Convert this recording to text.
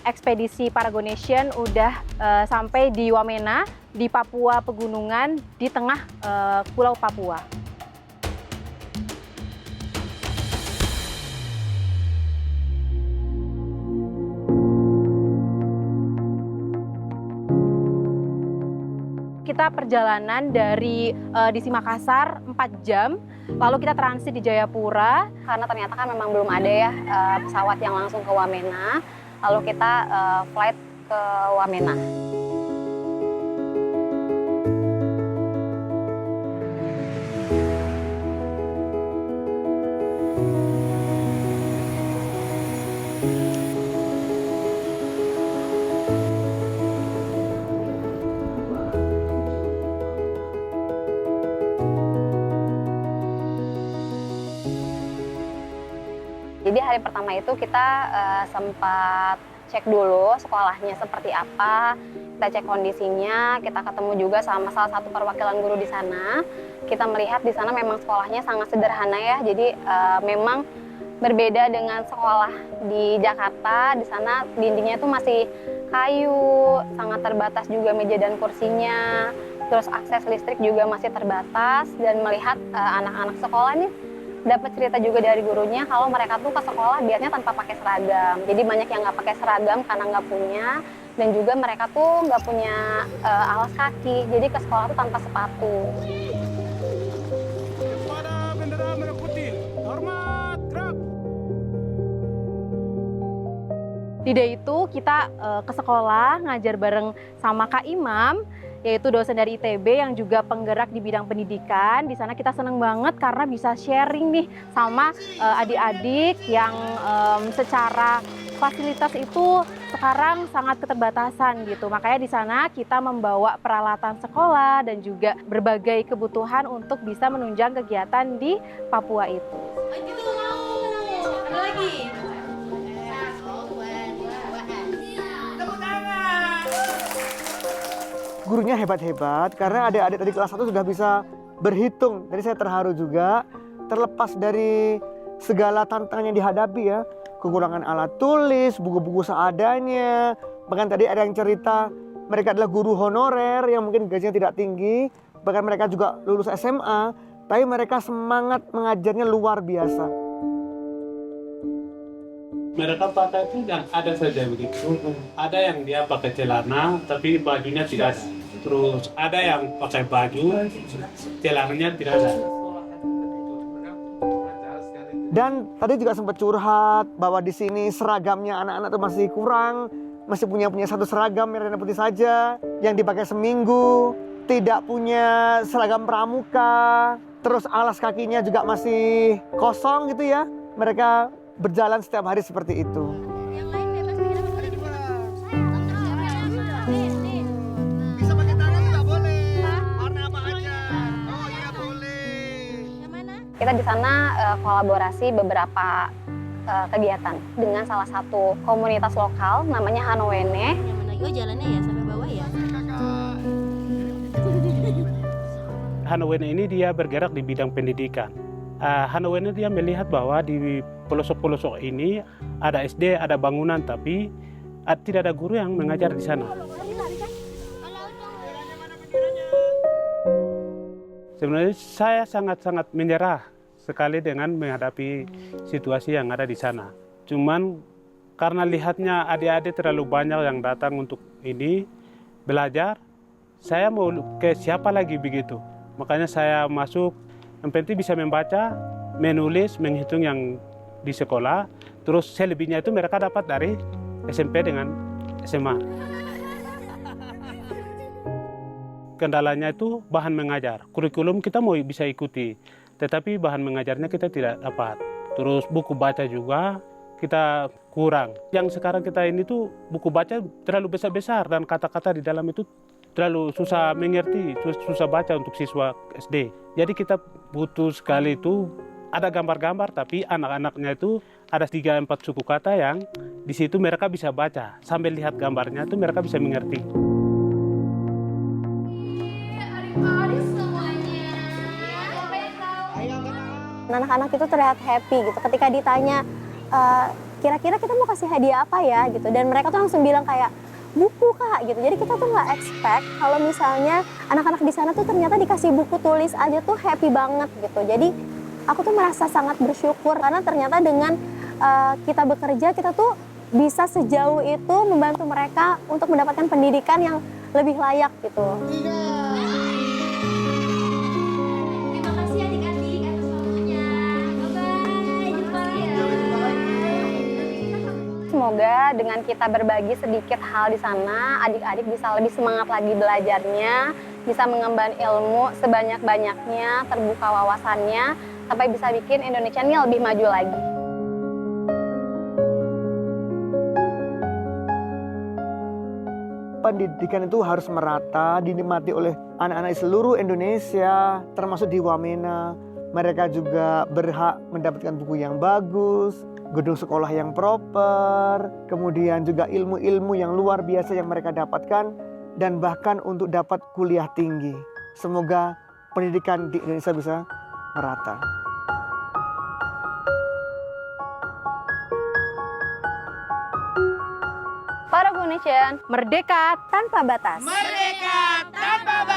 ekspedisi Paragonation udah sampai di Wamena, di Papua Pegunungan, di tengah Pulau Papua. Kita perjalanan dari di Makassar 4 jam, lalu kita transit di Jayapura. Karena ternyata kan memang belum ada ya pesawat yang langsung ke Wamena, lalu kita flight ke Wamena. Jadi hari pertama itu kita sempat cek dulu sekolahnya seperti apa, kita cek kondisinya, kita ketemu juga sama salah satu perwakilan guru di sana. Kita melihat di sana memang sekolahnya sangat sederhana ya, jadi memang berbeda dengan sekolah di Jakarta. Di sana dindingnya itu masih kayu, sangat terbatas juga meja dan kursinya, terus akses listrik juga masih terbatas, dan melihat anak-anak sekolah nih dapat cerita juga dari gurunya kalau mereka tuh ke sekolah biasanya tanpa pakai seragam. Jadi banyak yang nggak pakai seragam karena nggak punya, dan juga mereka tuh nggak punya alas kaki. Jadi ke sekolah tuh tanpa sepatu. Pada bendera merah putih, hormat, gerak. Di day itu kita ke sekolah ngajar bareng sama Kak Imam, yaitu dosen dari ITB yang juga penggerak di bidang pendidikan. Di sana kita seneng banget karena bisa sharing nih sama adik-adik yang secara fasilitas itu sekarang sangat keterbatasan gitu. Makanya di sana kita membawa peralatan sekolah dan juga berbagai kebutuhan untuk bisa menunjang kegiatan di Papua itu. Ada lagi. Gurunya hebat-hebat karena adik-adik dari kelas 1 sudah bisa berhitung. Jadi saya terharu juga, terlepas dari segala tantangan yang dihadapi ya. Kekurangan alat tulis, buku-buku seadanya. Bahkan tadi ada yang cerita mereka adalah guru honorer yang mungkin gajinya tidak tinggi. Bahkan mereka juga lulus SMA, tapi mereka semangat mengajarnya luar biasa. Mereka pakai itu yang ada saja begitu. Ada yang dia pakai celana tapi bajunya tidak ada. Terus ada yang pakai baju, celananya tidak ada. Dan tadi juga sempat curhat bahwa di sini seragamnya anak-anak itu masih kurang, masih punya satu seragam merah dan putih saja yang dipakai seminggu, tidak punya seragam pramuka, terus alas kakinya juga masih kosong gitu ya. Mereka berjalan setiap hari seperti itu. Bisa pakai tangan juga boleh. Warna apa aja? Oh iya boleh. Kita di sana kolaborasi beberapa kegiatan dengan salah satu komunitas lokal namanya Hanowene. Oh, jalannya ya sampai bawah ya. Hanowene ini dia bergerak di bidang pendidikan. Hanowene dia melihat bahwa di pelosok-pelosok ini ada SD, ada bangunan, tapi tidak ada guru yang mengajar di sana. Sebenarnya saya sangat-sangat menyerah sekali dengan menghadapi situasi yang ada di sana. Cuman karena lihatnya adik-adik terlalu banyak yang datang untuk ini belajar, saya mau ke siapa lagi begitu. Makanya saya masuk, yang penting bisa membaca, menulis, menghitung yang di sekolah, terus selebihnya itu mereka dapat dari SMP dengan SMA. Kendalanya itu bahan mengajar. Kurikulum kita mau bisa ikuti, tetapi bahan mengajarnya kita tidak dapat. Terus buku baca juga kita kurang. Yang sekarang kita ini tuh buku baca terlalu besar-besar dan kata-kata di dalam itu terlalu susah mengerti, susah baca untuk siswa SD. Jadi kita butuh sekali itu ada gambar-gambar, tapi anak-anaknya itu ada 3-4 suku kata yang di situ mereka bisa baca. Sambil lihat gambarnya itu mereka bisa mengerti. Anak-anak itu terlihat happy gitu ketika ditanya kira-kira kita mau kasih hadiah apa ya gitu. Dan mereka tuh langsung bilang kayak, buku Kak gitu. Jadi kita tuh nggak expect kalau misalnya anak-anak di sana tuh ternyata dikasih buku tulis aja tuh happy banget gitu. Jadi aku tuh merasa sangat bersyukur karena ternyata dengan kita bekerja, kita tuh bisa sejauh itu membantu mereka untuk mendapatkan pendidikan yang lebih layak gitu. Terima kasih adik-adik atas waktunya. Bye-bye. Jumpa lagi. Semoga dengan kita berbagi sedikit hal di sana, adik-adik bisa lebih semangat lagi belajarnya, bisa mengemban ilmu sebanyak-banyaknya, terbuka wawasannya, sampai bisa bikin Indonesia ini lebih maju lagi. Pendidikan itu harus merata, dinikmati oleh anak-anak di seluruh Indonesia, termasuk di Wamena. Mereka juga berhak mendapatkan buku yang bagus, gedung sekolah yang proper, kemudian juga ilmu-ilmu yang luar biasa yang mereka dapatkan, dan bahkan untuk dapat kuliah tinggi. Semoga pendidikan di Indonesia bisa merata. Para Nation, Merdeka tanpa batas. Merdeka tanpa batas.